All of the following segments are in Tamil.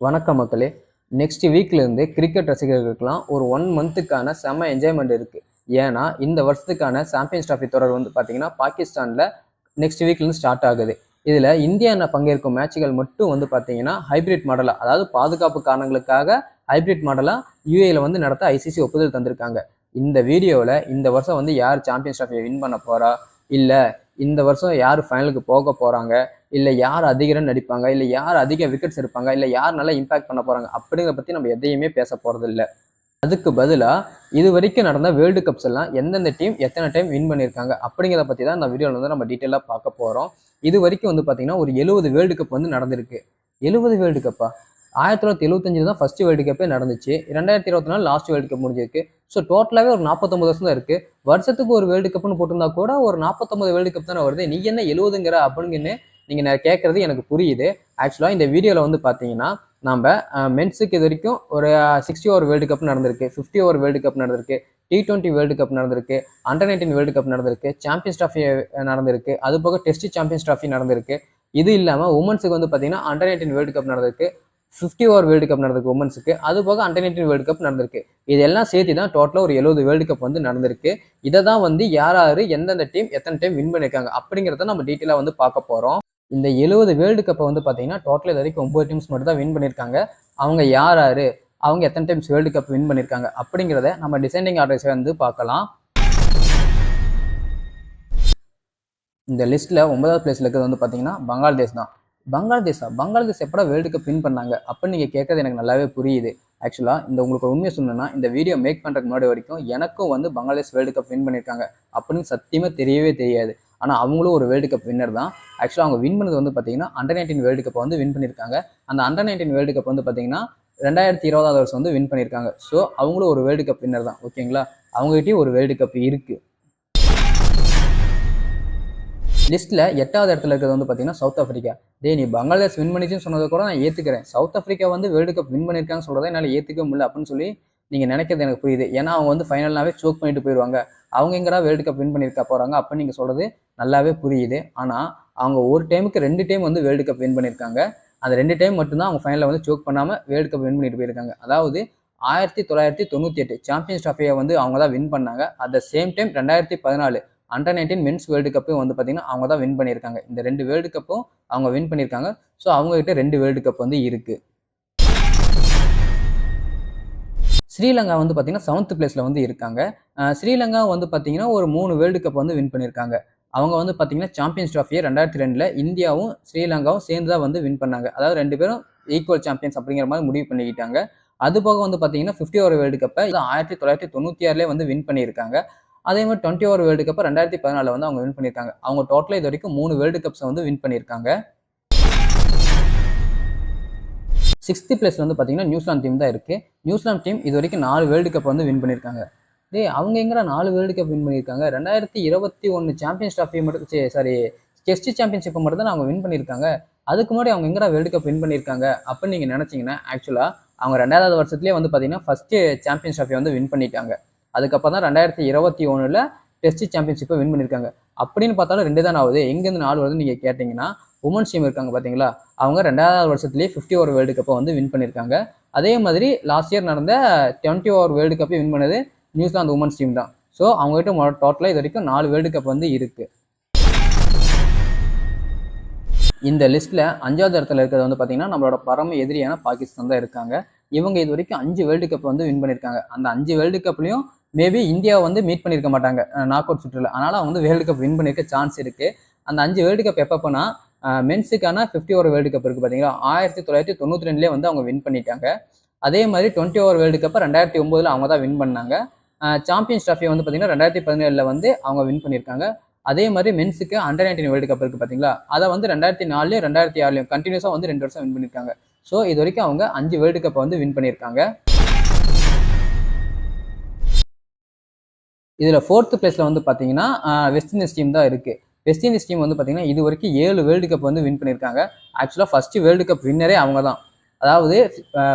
வணக்கம் மக்களே. நெக்ஸ்ட் வீக்லேருந்து கிரிக்கெட் ரசிகர்களுக்கெல்லாம் ஒரு 1 மந்த்துக்கான செம்ம என்ஜாய்மெண்ட் இருக்குது. ஏன்னா இந்த வருஷத்துக்கான சாம்பியன்ஸ் டிராஃபி தொடர் வந்து பார்த்தீங்கன்னா பாகிஸ்தானில் நெக்ஸ்ட் வீக்லேருந்து ஸ்டார்ட் ஆகுது. இதில் இந்தியா பங்கேற்கும் மேட்சுகள் மட்டும் வந்து பார்த்தீங்கன்னா ஹைப்ரிட் மாடலாக, அதாவது பாதுகாப்பு காரணங்களுக்காக ஹைப்ரிட் மாடலாக யூஏயில் வந்து நடத்த ஐசிசி ஒப்புதல் தந்திருக்காங்க. இந்த வீடியோவில் இந்த வருஷம் வந்து யார் சாம்பியன்ஸ் டிராஃபியை வின் பண்ண போகிறா, இல்லை இந்த வருஷம் யார் ஃபைனலுக்கு போக போகிறாங்க, இல்லை யார் அதிக ரன் அடிப்பாங்க, இல்லை யார் அதிக விக்கெட்ஸ் எடுப்பாங்க, இல்லை யார் நல்லா இம்பாக்ட் பண்ண போகிறாங்க அப்படிங்கிறத பற்றி நம்ம எதையுமே பேச போகிறது இல்லை. அதுக்கு பதிலாக இது வரைக்கும் நடந்த வேர்ல்டு கப்ஸ் எல்லாம் எந்தெந்த டீம் எத்தனை டைம் வின் பண்ணியிருக்காங்க அப்படிங்கிறத பற்றி தான் இந்த வீடியோவில் வந்து நம்ம டீட்டெயிலாக பார்க்க போகிறோம். இது வரைக்கும் வந்து பார்த்தீங்கன்னா ஒரு 70 வேர்ல்டு கப் வந்து நடந்திருக்கு. 70 வேர்ல்டு கப்பா? 1975 தான் ஃபர்ஸ்ட் வேர்ல்டு கப்பே நடந்துச்சு. 2024 லாஸ்ட் வேர்ல்டு கப் முடிஞ்சிருக்கு. ஸோ டோட்டலாகவே ஒரு 49 வருஷம் தான் இருக்குது. வருஷத்துக்கு ஒரு வேர்ல்டு கப்னு போட்டிருந்தா கூட ஒரு 49 வேர்ல்டு கப் தானே வருது. நீ என்ன 70ங்கிற அப்படின்னு நீங்கள் கேட்குறது எனக்கு புரியுது. ஆக்சுவலாக இந்த வீடியோவில் வந்து பார்த்தீங்கன்னா நம்ம மென்ஸுக்கு இது வரைக்கும் ஒரு 60 ஓவர் வேர்ல்டு கப் நடந்திருக்கு, 50 ஓவர் வேர்ல்டு கப் நடந்திருக்கு, T20 வேர்ல்டு கப் நடந்திருக்கு, அண்டர் 19 வேர்ல்டு கப் நடந்திருக்கு, சாம்பியன்ஸ் டிராஃபி நடந்திருக்கு, அது போக டெஸ்ட் சாம்பியன்ஸ் டிராஃபி நடந்திருக்கு. இது இல்லாமல் உமன்ஸுக்கு வந்து பார்த்தீங்கன்னா அண்டர் 19 வேர்ல்டு கப் நடந்திருக்கு, 50 ஓவர் வேர்ல்டு கப் நடந்திருக்கு உமன்ஸுக்கு, அது போக அண்டர் 19 வேர்ல்டு கப் நடந்திருக்கு. இதெல்லாம் சேர்த்து தான் டோட்டலாக ஒரு 70 வேர்ல்டு கப் வந்து நடந்திருக்கு. இதை தான் வந்து யார் எந்தெந்த டீம் எத்தனை டைம் வின் பண்ணியிருக்காங்க அப்படிங்கிறத நம்ம டீட்டெயிலாக வந்து பார்க்க போகிறோம். இந்த 70 வேர்ல்டு கப்பை வந்து பார்த்தீங்கன்னா டோட்டல் இது வரைக்கும் 9 டீம்ஸ் மட்டும் தான் வின் பண்ணியிருக்காங்க. அவங்க யார் அவங்க எத்தனை டைம்ஸ் வேர்ல்டு கப் வின் பண்ணியிருக்காங்க அப்படிங்கிறத நம்ம டிசைனிங் ஆர்டர்ஸை வந்து பார்க்கலாம். இந்த லிஸ்ட்டில் 9வது பிளேஸில் இருக்கிறது வந்து பார்த்தீங்கன்னா பங்களாதேஷ் தான். பங்களாதேஷ் எப்படா வேர்ல்டு கப் வின் பண்ணாங்க அப்படின்னு நீங்கள் கேட்கறது எனக்கு நல்லாவே புரியுது. ஆக்சுவலாக இந்த உங்களுக்கு ஒரு உண்மையை சொல்லணும்னா இந்த வீடியோ மேக் பண்ணுறதுக்கு முன்னாடி வரைக்கும் எனக்கும் வந்து பங்களாதேஷ் வேர்ல்டு கப் வின் பண்ணியிருக்காங்க அப்படின்னு சத்தியமாக தெரியவே தெரியாது. ஆனால் அவங்களும் ஒரு வேர்ல்டு கப் வின்னர் தான். ஆக்சுவலாக அவங்க வின் பண்ணது வந்து பார்த்தீங்கன்னா அண்டர் 19 வேர்ல்டு கப்பை வந்து வின் பண்ணியிருக்காங்க. அந்த அண்டர் 19 வேர்ல்டு கப் வந்து பார்த்தீங்கன்னா 2020 வருஷம் வந்து வின் பண்ணியிருக்காங்க. ஸோ அவங்களும் ஒரு வேர்ல்டு கப் வின்னர் தான். ஓகேங்களா, அவங்ககிட்டயும் ஒரு வேர்ல்டு கப் இருக்குது. லிஸ்ட்டில் 8வது இடத்துல இருக்கிறது வந்து பார்த்தீங்கன்னா சவுத் ஆஃப்ரிக்கா. நீ பங்களாதேஷ் வின் பண்ணிச்சுன்னு சொன்னதை கூட நான் ஏற்றுக்கிறேன். சவுத் ஆஃப்ரிக்கா வந்து வேர்ல்டு கப் வின் பண்ணியிருக்கான்னு சொல்கிறத என்னால் ஏற்றுக்க முடியல அப்படின்னு சொல்லி நீங்கள் நினைக்கிறது எனக்கு புரியுது. ஏன்னா அவங்க வந்து ஃபைனல்னாவே சோக் பண்ணிட்டு போயிடுவாங்க. அவங்க எங்கடா வேர்ல்டு கப் வின் பண்ணியிருக்கா போகிறாங்க அப்படின்னு நீங்கள் சொல்கிறது நல்லாவே புரியுது. ஆனால் அவங்க ஒரு டைமுக்கு 2 டைம் வந்து வேர்ல்டு கப் வின் பண்ணியிருக்காங்க. அந்த 2 டைம் மட்டும்தான் அவங்க ஃபைனலில் வந்து சோக் பண்ணாமல் வேர்ல்டு கப் வின் பண்ணிட்டு போயிருக்காங்க. அதாவது 1998 சாம்பியன்ஸ் டிராஃபியை வந்து அவங்க தான் வின் பண்ணாங்க. At the same time 2014 under 19 men's world கப்பும் வந்து பார்த்தீங்கன்னா அவங்க தான் வின் பண்ணியிருக்காங்க. இந்த 2 வேர்ல்டு கப்பும் அவங்க வின் பண்ணியிருக்காங்க. ஸோ அவங்ககிட்ட 2 வேர்ல்டு கப் வந்து இருக்குது. ஸ்ரீலங்கா வந்து பார்த்தீங்கன்னா 7th பிளேஸில் வந்து இருக்காங்க. ஸ்ரீலங்கா வந்து பார்த்தீங்கன்னா ஒரு 3 வேர்ல்டு கப் வந்து வின் பண்ணியிருக்காங்க. அவங்க வந்து பார்த்தீங்கன்னா சாம்பியன்ஸ் டிராஃபியை 2002 இந்தியாவும் ஸ்ரீலங்காவும் சேர்ந்து தான் வந்து வின் பண்ணாங்க. அதாவது 2 பேரும் ஈக்குவல் சாம்பியன்ஸ் அப்படிங்கிற மாதிரி முடிவு பண்ணிக்கிட்டாங்க. அது போக வந்து பார்த்தீங்கன்னா 50 ஓவர் வேர்ல்டு கப்பை 1996 வந்து வின் பண்ணியிருக்காங்க. அதே மாதிரி 20 ஓவர் வேர்ல்டு கப்பை 2014 வந்து அவங்க வின் பண்ணியிருக்காங்க. அவங்க டோட்டலாக இது வரைக்கும் 3 வேர்ல்டு கப்ஸை வந்து வின் பண்ணியிருக்காங்க. 6th பிளேஸ்ல வந்து பார்த்தீங்கன்னா நியூசிலாந்து டீம் தான் இருக்குது. நியூசிலாந்து டீம் இது வரைக்கும் 4 வேர்ல்டு கப் வந்து வின் பண்ணியிருக்காங்க. அவங்க எங்கடா 4 வேர்ல்டு கப் வின் பண்ணியிருக்காங்க? 2021 சாம்பியன்ஸ் டிராஃபி மட்டும் டெஸ்ட் சாம்பியன்ஷிப்பை மட்டும் தான் அவங்க வின் பண்ணியிருக்காங்க. அதுக்கு முன்னாடி அவங்க எங்கடா வேர்ல்டு கப் வின் பண்ணியிருக்காங்க அப்படின்னு நீங்கள் நினச்சிங்கன்னா ஆக்சுவலாக அவங்க 2வது வருஷத்துலேயே வந்து பார்த்தீங்கன்னா ஃபஸ்ட்டு சாம்பியன்ஸ் டிராஃபி வந்து வின் பண்ணிட்டாங்க. அதுக்கப்புறம் தான் 2021 டெஸ்ட் சாம்பியன்ஷிப்பை வின் பண்ணியிருக்காங்க. அப்படின்னு பார்த்தாலும் 2 தான் ஆகுது. எங்கேருந்து 4 வருதுன்னு நீங்கள் கேட்டிங்கன்னா உமன்ஸ் டீம் இருக்காங்க பார்த்தீங்களா, அவங்க 2வது வருஷத்துலேயே 50 ஓவர் வேர்ல்டு கப்பை வந்து வின் பண்ணியிருக்காங்க. அதே மாதிரி லாஸ்ட் இயர் நடந்த 20 ஓவர் வேர்ல்டு கப்பை வின் பண்ணது நியூசிலாந்து உமன்ஸ் டீம் தான். ஸோ அவங்ககிட்ட டோட்டலாக இது வரைக்கும் 4 வேர்ல்டு கப் வந்து இருக்குது. இந்த லிஸ்ட்டில் 5வது இடத்துல இருக்கிறது வந்து பார்த்தீங்கன்னா நம்மளோட பரம எதிரியான பாகிஸ்தான் தான் இருக்காங்க. இவங்க இது வரைக்கும் 5 வேர்ல்டு கப் வந்து வின் பண்ணியிருக்காங்க. அந்த 5 வேர்ல்டு கப்லையும் மேபி இந்தியாவை வந்து மீட் பண்ணியிருக்க மாட்டாங்க நாக் அவுட் சுற்றுல. அதனால் அவங்க வந்து வேர்ல்டு கப் வின் பண்ணியிருக்க சான்ஸ் இருக்குது. அந்த 5 வேர்ல்டு கப் எப்போனா மென்ஸுக்கான 50 ஓவர் வேர்ல்டு கப் இருக்குது பார்த்தீங்களா, 1992 வந்து அவங்க வின் பண்ணிட்டாங்க. அதே மாதிரி 20 ஓவர் வேர்ல்டு கப்பை 2009 அவங்க தான் வின் பண்ணாங்க. சாம்பியன்ஸ் டிராஃபியை வந்து பார்த்தீங்கன்னா 2017 வந்து அவங்க வின் பண்ணியிருக்காங்க. அதே மாதிரி மென்ஸுக்கு அண்டர் 19 வேர்ல்டு கப் இருக்குது பார்த்தீங்களா, அதை வந்து 2004 2006 கண்டினியூஸாக வந்து 2 வருஷம் வின் பண்ணியிருக்காங்க. ஸோ இது வரைக்கும் அவங்க 5 வேர்ல்டு கப்பை வந்து வின் பண்ணியிருக்காங்க. இதில் 4th பிளேஸில் வந்து பார்த்தீங்கன்னா வெஸ்ட் இண்டீஸ் டீம் தான் இருக்குது. வெஸ்ட் இண்டீஸ் டீம் வந்து பார்த்தீங்கன்னா இது வரைக்கும் 7 வேர்ல்டு கப் வந்து வின் பண்ணியிருக்காங்க. ஆக்சுவலாக ஃபஸ்ட்டு வேர்ல்டு கப் வின்னரே அவங்க தான். அதாவது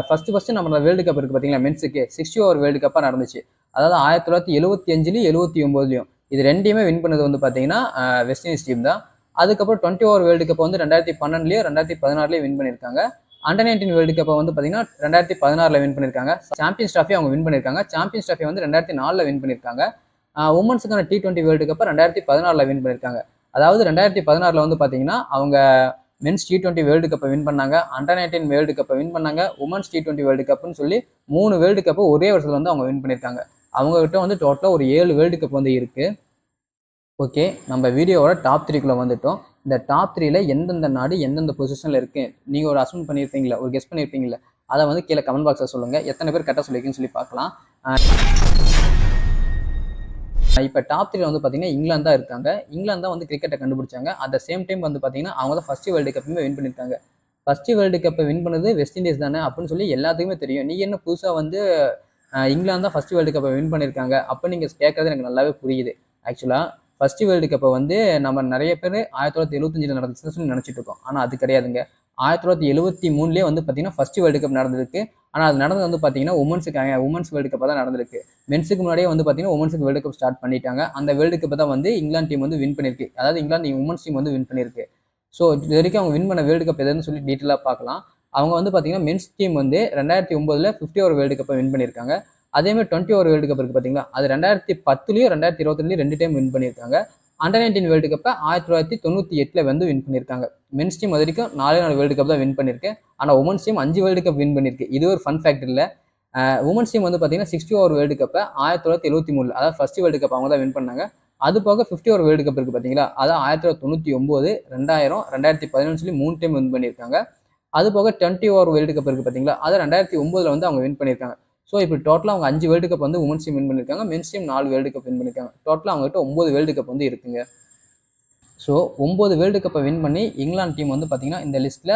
ஃபஸ்ட்டு நம்ம வேர்ல்டு கப் இருக்குது பார்த்தீங்களா மென்ஸுக்கு 60 ஓவர் வேர்ல்டு கப்பாக நடந்துச்சு. அதாவது 1975 79 இது 2யுமே வின் பண்ணது வந்து பார்த்தீங்கன்னா வெஸ்ட் இண்டீஸ் டீம் தான். அதுக்கப்புறம் 20 ஓவர் வேர்ல்டு கப் வந்து 2012 2016 வின் பண்ணியிருக்காங்க. அண்டர் 19 வேர்ல்டு கப்பை வந்து பார்த்தீங்கன்னா 2016 வின் பண்ணியிருக்காங்க. சாம்பியன்ஸ் ட்ராஃபி அவங்க வின் பண்ணியிருக்காங்க. சாம்பியன்ஸ் ட்ராஃபி வந்து 2004 வின் பண்ணியிருக்காங்க. உமன்ஸுக்கான T20 வேர்ல்டு கப்பை 2016 வின் பண்ணியிருக்காங்க. அதாவது 2016 வந்து பார்த்தீங்கன்னா அவங்க மென்ஸ் T20 வேர்ல்டு கப்பை வின் பண்ணாங்க, அண்டர் 19 வேர்ல்டு கப்பை வின் பண்ணாங்க, உமன்ஸ் T20 வேர்ல்டு கப்னு சொல்லி 3 வேர்ல்டு கப்பை ஒரே வருஷத்துல வந்து அவங்க வின் பண்ணியிருக்காங்க. அவங்க கிட்ட வந்து டோட்டலாக ஒரு 7 வேர்ல்டு கப் வந்து இருக்கு. ஓகே, நம்ம வீடியோவோட டாப் 3க்குள்ள வந்துட்டோம். இந்த டாப் 3ல எந்தெந்த நாடு எந்தெந்த பொசிஷன்ல இருக்கு நீங்க ஒரு அசூம் பண்ணியிருப்பீங்களா, ஒரு கெஸ் பண்ணியிருப்பீங்களா, அதை வந்து கீழே கமெண்ட் பாக்ஸில் சொல்லுங்க. எத்தனை பேர் கரெக்டாக சொல்லியிருக்கீங்கன்னு சொல்லி பார்க்கலாம். இப்போ டாப் 3ல வந்து பார்த்தீங்கன்னா இங்கிலாந்து தான் இருக்காங்க. இங்கிலாந்து தான் வந்து கிரிக்கெட்டை கண்டுபிடிச்சாங்க. அட் சேம் டைம் வந்து பார்த்தீங்கன்னா அவங்க தான் ஃபர்ஸ்ட் வேர்ல்டு கப்புமே வின் பண்ணியிருக்காங்க. ஃபர்ஸ்ட் வேர்ல்டு கப்பை வின் பண்ணது வெஸ்ட் இண்டீஸ் தானே அப்படின்னு சொல்லி எல்லாத்துக்குமே தெரியும். நீ என்ன புதுசாக வந்து இங்கிலாந்து தான் ஃபர்ஸ்ட் வேர்ல்டு கப்பை வின் பண்ணியிருக்காங்க அப்போ நீங்கள் கேட்கறது எனக்கு நல்லாவே புரியுது. ஆக்சுவலாக ஃபர்ஸ்ட் வேர்ல்டு கப்பை வந்து நம்ம நிறைய பேர் 1975 நடந்துச்சுன்னு சொல்லி நினச்சிட்டு இருக்கோம். ஆனால் அது கிடையாதுங்க. 1973 வந்து பார்த்தீங்கன்னா ஃபர்ஸ்ட் வேர்ல்டு கப் நடந்திருக்கு. ஆனால் அது நடந்தது வந்து பார்த்தீங்கன்னா உமன்ஸ் வேர்ல்டு கப்பாக தான் நடந்திருக்கு. மென்ஸுக்கு முன்னாடியே வந்து பார்த்தீங்கன்னா உமன்ஸுக்கு வேர்ல்டு கப் ஸ்டார்ட் பண்ணிட்டாங்க. அந்த வேர்ல்டு கப்பை தான் வந்து இங்கிலாந்து டீம் வந்து வின் பண்ணியிருக்கு. அதாவது இங்கிலாந்து உமன்ஸ் டீம் வந்து வின் பண்ணியிருக்கு. ஸோ இது வரைக்கும் அவங்க வின் பண்ண வேர்ல்டு கப் எதுன்னு சொல்லி டீட்டெயிலாக பார்க்கலாம். அவங்க வந்து பார்த்தீங்கன்னா மென்ஸ் டீம் வந்து 2009 50 ஓவர் வேர்ல்டு கப்பை வின் பண்ணியிருக்காங்க. அதேமாதிரி 20 ஓவர் வேர்ல்டு கப் இருக்குது பார்த்தீங்களா, அது 2010 2022 2 டைம் வின் பண்ணியிருக்காங்க. அண்டர் 19 வேர்ல்டு கப்பை 1998 வந்து வின் பண்ணியிருக்காங்க. மென்ஸ் டீம் அது வரைக்கும் 4 வேர்ல்டு கப் தான் வின் பண்ணியிருக்கு. ஆனால் women's team 5 world cup win பண்ணியிருக்கு. இது ஒரு ஃபன் ஃபேக்ட் இல்லை. உமன்ஸ் டீம் வந்து பார்த்தீங்கன்னா 60 ஓவர் வேர்ல்டு கப்பை 1973 அதாவது ஃபர்ஸ்ட் வேர்ல்டு கப் அவங்க தான் வின் பண்ணாங்க. அது போக 50 ஓவர் வேர்ல்டு கப் இருக்குது பார்த்தீங்களா, அதான் 1999 2000 2011 சொல்லி 3 டைம் வின் பண்ணியிருக்காங்க. அது போக 20 ஓவர் வேர்ல்டு கப் இருக்குது பார்த்தீங்களா, அதை 2009 வந்து அவங்க வின் பண்ணியிருக்காங்க. ஸோ இப்போ டோட்டலாக அவங்க 5 வேர்ல்டு கப் வந்து உமன்ஸ் டீம் வின் பண்ணியிருக்காங்க. Men's team 4 world cup win பண்ணியிருக்காங்க. டோட்டலாக அவங்ககிட்ட 9 வேர்ல்டு கப் வந்து இருக்குங்க. ஸோ 9 வேர்ல்டு கப்பை வின் பண்ணி இங்கிலாந்து டீம் வந்து பார்த்தீங்கன்னா இந்த லிஸ்ட்டில்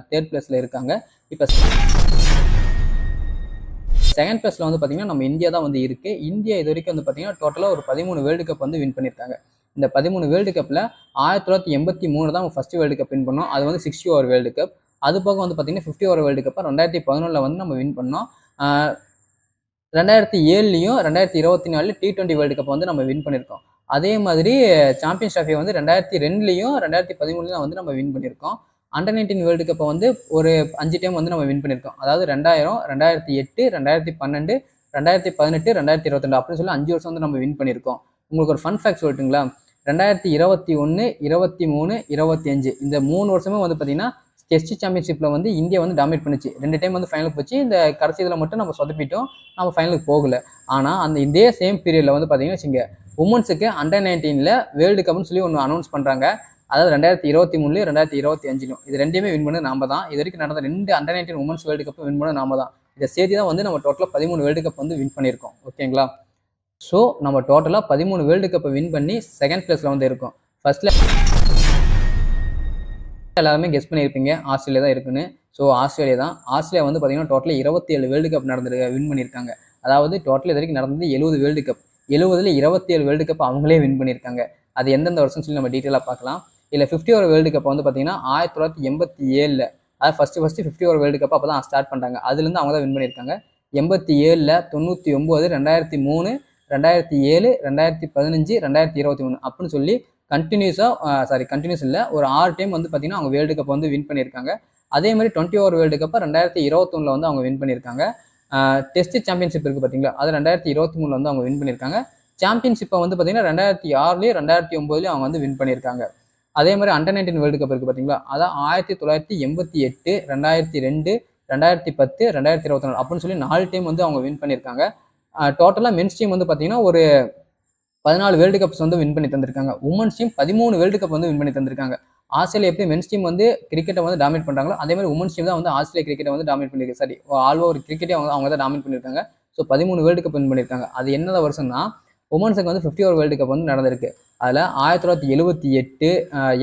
3rd பிளேஸில் இருக்காங்க. இப்போ செகண்ட் பிளேஸில் வந்து பார்த்தீங்கன்னா நம்ம இந்தியா தான் வந்து இருக்குது. இந்தியா இது வரைக்கும் வந்து பார்த்தீங்கன்னா டோட்டலாக ஒரு 13 வேர்ல்டு கப் வந்து வின் பண்ணியிருக்காங்க. இந்த 13 வேர்ல்டு கப்பில் 1983 தான் அவங்க ஃபர்ஸ்ட் வேர்ல்டு கப் வின் பண்ணோம். அது வந்து 60 ஓவர் வேர்ல்டு கப். அது போக வந்து பார்த்தீங்கன்னா 50 ஓவர் வேர்ல்டு கப்பை 2011 வந்து நம்ம வின் பண்ணோம். 2007 2024 T20 வேர்ல்டு கப் வந்து நம்ம வின் பண்ணியிருக்கோம். அதே மாதிரி சாம்பியன்ஸ் ட்ராஃபியை வந்து 2002 2013 வந்து நம்ம வின் பண்ணியிருக்கோம். அண்டர் 19 வேர்ல்டு கப்பை வந்து ஒரு 5 டைம் வந்து நம்ம வின் பண்ணியிருக்கோம். அதாவது 2000 2008 2012 2018 2022 அப்படின்னு சொல்லி 5 வருஷம் வந்து நம்ம வின் பண்ணியிருக்கோம். உங்களுக்கு ஒரு ஃபன் ஃபேக்ட் சொல்லட்டுங்களா, 2021 23 25 இந்த 3 வருஷமே வந்து பார்த்தீங்கன்னா டெஸ்ட் சாம்பியன்ஷிப்பில் வந்து இந்தியா வந்து டாமினேட் பண்ணிச்சு. 2 டைம் வந்து ஃபைனலுக்கு போச்சு. இந்த கடைசி இதில் மட்டும் நம்ம சொதப்பிட்டோம், நம்ம ஃபைனலுக்கு போகல. ஆனால் அந்த இதே சேம் பீரியடில் வந்து பார்த்தீங்கன்னா வச்சுங்க உமன்ஸுக்கு அண்டர் 19 வேர்ல்டு கப்னு சொல்லி ஒன்று அனௌன்ஸ் பண்ணுறாங்க. அதாவது 2023 2025 இது ரெண்டையுமே வின் பண்ணது நாம தான். இது வரைக்கும் நடந்த 2 under 19 women's world cup win பண்ணது நாம தான். இதை சேர்த்து தான் வந்து நம்ம டோட்டலாக 13 வேர்ல்டு கப் வந்து வின் பண்ணியிருக்கோம். ஓகேங்களா? ஸோ நம்ம டோட்டலாக 13 வேர்ல்டு கப்பை வின் பண்ணி செகண்ட் பிளேஸில் வந்து இருக்கோம். ஃபர்ஸ்ட்ல எல்லாருமே கெஸ் பண்ணியிருப்பீங்க ஆஸ்திரேலியா தான் இருக்குன்னு. ஸோ ஆஸ்திரேலியா தான். ஆஸ்திரேலியா வந்து பார்த்தீங்கன்னா டோட்டலாக 27 வேர்ல்டு கப் வின் பண்ணியிருக்காங்க. அதாவது டோட்டல் இது வரைக்கும் நடந்தது 70 வேர்ல்டு கப். 70ல் 27 வேர்ல்டு கப் அவங்களே வின் பண்ணியிருக்காங்க. அது எந்தெந்த வருஷம் சொல்லி நம்ம டீட்டெயிலாக பார்க்கலாம். இல்லை 50 ஓவர் வேர்ல்டு கப் வந்து பார்த்தீங்கன்னா 1987 அதாவது ஃபர்ஸ்ட் 50 ஓவர் வேர்ல்டு கப் அப்போ தான் ஸ்டார்ட் பண்ணுறாங்க. அதுலேருந்து அவங்க தான் வின் பண்ணியிருக்காங்க. 87 99 2003 2007 2015 2023 அப்படின்னு சொல்லி கண்டினியூஸ் இல்லை ஒரு 6 டைம் வந்து பார்த்தீங்கன்னா அவங்க வேர்ல்டு கப் வந்து வின் பண்ணியிருக்காங்க. அதே மாதிரி 20 ஓவர் வேர்ல்டு கப்பை 2021 வந்து அவங்க வின் பண்ணியிருக்காங்க. டெஸ்ட் சாம்பியன்ஷிப் இருக்குது பார்த்தீங்களா, அது 2023 வந்து அவங்க வின் பண்ணியிருக்காங்க. சாம்பியன்ஷிப்பை வந்து பார்த்தீங்கன்னா 2006 2009 அவங்க வந்து வின் பண்ணியிருக்காங்க. அதே மாதிரி அண்டர் 19 வேர்ல்டு கப் இருக்குது பார்த்தீங்களா, அதான் 1988 2002 2010 2024 அப்படின்னு சொல்லி 4 டைம் வந்து அவங்க வின் பண்ணியிருக்காங்க. டோட்டலாக மென்ஸ் டீம் வந்து பார்த்தீங்கன்னா ஒரு 14 வேர்ல்டு கப்ஸ் வந்து வின் பண்ணி தந்திருக்காங்க. உமன்ஸ் டீம் 13 வேர்ல்டு கப் வந்து வின் பண்ணி தந்திருக்காங்க. ஆஸ்திரேலியா எப்படி மென்ஸ் டீம் வந்து கிரிக்கெட்டை வந்து டாமினேட் பண்ணுறாங்களோ அதே மாதிரி உமன்ஸ் டீம் தான் வந்து ஆஸ்திரேலியா கிரிக்கெட்டை வந்து டாமினேட் பண்ணியிருக்கு. சரி, ஆல் ஓவர் கிரிக்கெட்டே அவங்க தான் டாமினேட் பண்ணியிருக்காங்க. ஸோ 13 வேர்ல்டு கப் வின் பண்ணியிருக்காங்க. அது என்னதான் வருஷம்னா உமன்ஸுக்கு வந்து 50 ஓவர் வேர்ல்டு கப் வந்து நடந்திருக்கு. அதில் 1978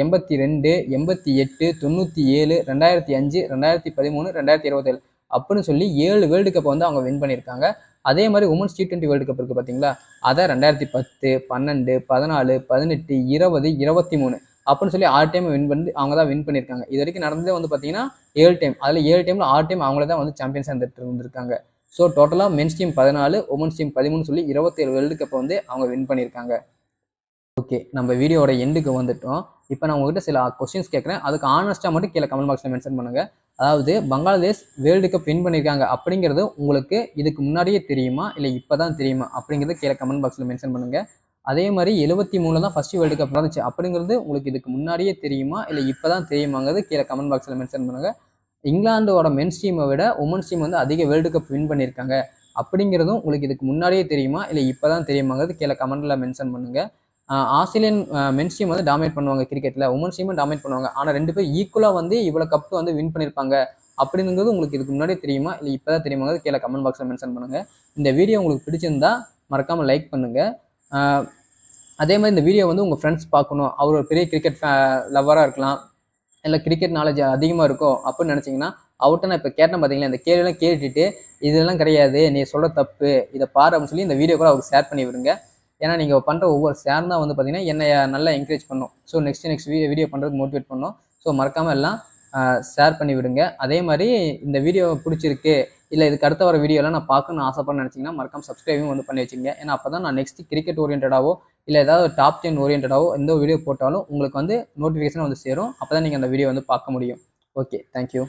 82 88 97 2005 2013 2027 அப்படின்னு சொல்லி 7 வேர்ல்டு கப் வந்து அவங்க வின் பண்ணியிருக்காங்க. அதே மாதிரி உமன்ஸ் T20 வேர்ல்டு கப் இருக்குது பார்த்தீங்களா, அதை 2010 12 14 18 20 23 அப்படின்னு சொல்லி 6 டைம் வின் பண்ணி அவங்க தான் வின் பண்ணியிருக்காங்க. இது வரைக்கும் நடந்ததே வந்து பார்த்தீங்கன்னா 7 டைம். அதில் 7 டைமில் 6 டைம் அவங்கள தான் வந்து சாம்பியன்ஸ் இருந்திருக்காங்க. ஸோ டோட்டலாக மென்ஸ் டீம் 14 உமன்ஸ் டீம் 13 சொல்லி 27 வேர்ல்டு கப் வந்து அவங்க வின் பண்ணியிருக்காங்க. ஓகே, நம்ம வீடியோட எண்டுக்கு வந்துட்டோம். இப்போ நான் உங்ககிட்ட சில கொஸ்டின்ஸ் கேட்குறேன். அதுக்கு ஆனஸ்ட்டாக மட்டும் கீழே கமெண்ட் பாக்ஸில் மென்ஷன் பண்ணுங்கள். அதாவது பங்களாதேஷ் வேர்ல்டு கப் வின் பண்ணியிருக்காங்க அப்படிங்கிறது உங்களுக்கு இதுக்கு முன்னாடியே தெரியுமா இல்லை இப்போ தான் தெரியுமா அப்படிங்கிறது கீழே கமெண்ட் பாக்ஸில் மென்ஷன் பண்ணுங்கள். அதே மாதிரி 73 தான் ஃபர்ஸ்ட் வேர்ல்டு கப் நடந்துச்சு அப்படிங்கிறது உங்களுக்கு இதுக்கு முன்னாடியே தெரியுமா இல்லை இப்போ தான் தெரியுமாங்கிறது கீழே கமெண்ட் பாக்ஸில் மென்ஷன் பண்ணுங்கள். இங்கிலாந்தோட மென்ஸ் டீமை விட உமன்ஸ் டீம் வந்து அதிக வேர்ல்டு கப் வின் பண்ணியிருக்காங்க அப்படிங்கிறதும் உங்களுக்கு இதுக்கு முன்னாடியே தெரியுமா இல்லை இப்போ தான் தெரியுமாங்கிறது கீழே கமெண்ட்டில் மென்ஷன் பண்ணுங்கள். ஆஸ்திரேலியன் மென்ஸ் டீம் வந்து டாமினேட் பண்ணுவாங்க கிரிக்கெட்டில், உமன்ஸ் டீமும் டாமினேட் பண்ணுவாங்க. ஆனால் 2 பேர் ஈக்குவலாக வந்து இவ்வளோ கப் வந்து வின் பண்ணியிருப்பாங்க அப்படிங்கிறது உங்களுக்கு இதுக்கு முன்னாடியே தெரியுமா இல்லை இப்போ தான் தெரியுமாங்கிறது கீழே கமெண்ட் பாக்ஸில் மென்ஷன் பண்ணுங்கள். இந்த வீடியோ உங்களுக்கு பிடிச்சிருந்தா மறக்காமல் லைக் பண்ணுங்கள். அதே மாதிரி இந்த வீடியோ வந்து உங்கள் ஃப்ரெண்ட்ஸ் பார்க்கணும், அவர் ஒரு பெரிய கிரிக்கெட் லவ்வராக இருக்கலாம், இல்லை கிரிக்கெட் நாலேஜ் அதிகமாக இருக்கும் அப்படின்னு நினச்சிங்கன்னா அவர்கிட்ட நான் இப்போ கேட்டேன் பார்த்தீங்களா, இந்த கேள்வியெல்லாம் கேட்டுட்டு இதெல்லாம் கிடையாது நீ சொல்கிற தப்பு இதை பாரு அப்படின்னு சொல்லி இந்த வீடியோ கூட அவருக்கு ஷேர் பண்ணி விடுங்க. ஏன்னா நீங்கள் பண்ணுற ஒவ்வொரு ஷேர் தான் வந்து பார்த்தீங்கன்னா என்னை நல்லா என்கரேஜ் பண்ணும். ஸோ நெக்ஸ்ட் வீடியோ பண்ணுறதுக்கு மோட்டிவேட் பண்ணும். ஸோ மறக்காமல் எல்லாம் ஷேர் பண்ணி விடுங்க. அதே மாதிரி இந்த வீடியோ பிடிச்சிருக்கு இல்லை இதுக்கு அடுத்த வர வீடியோலாம் நான் பார்க்கணும்னு ஆசைப்பட நினச்சிங்கன்னா மறக்காமல் சப்ஸ்கிரைபும் வந்து பண்ணி வச்சுங்க. ஏன்னா அப்போ தான் நான் நெக்ஸ்ட் கிரிக்கெட் ஓரியன்டாவோ இல்லை ஏதாவது டாப் 10 ஓரியன்டாவோ எந்த வீடியோ போட்டாலும் உங்களுக்கு வந்து நோட்டிஃபிகேஷன் வந்து சேரும். அப்போ தான் நீங்கள் அந்த வீடியோ வந்து பார்க்க முடியும். Okay, thank you.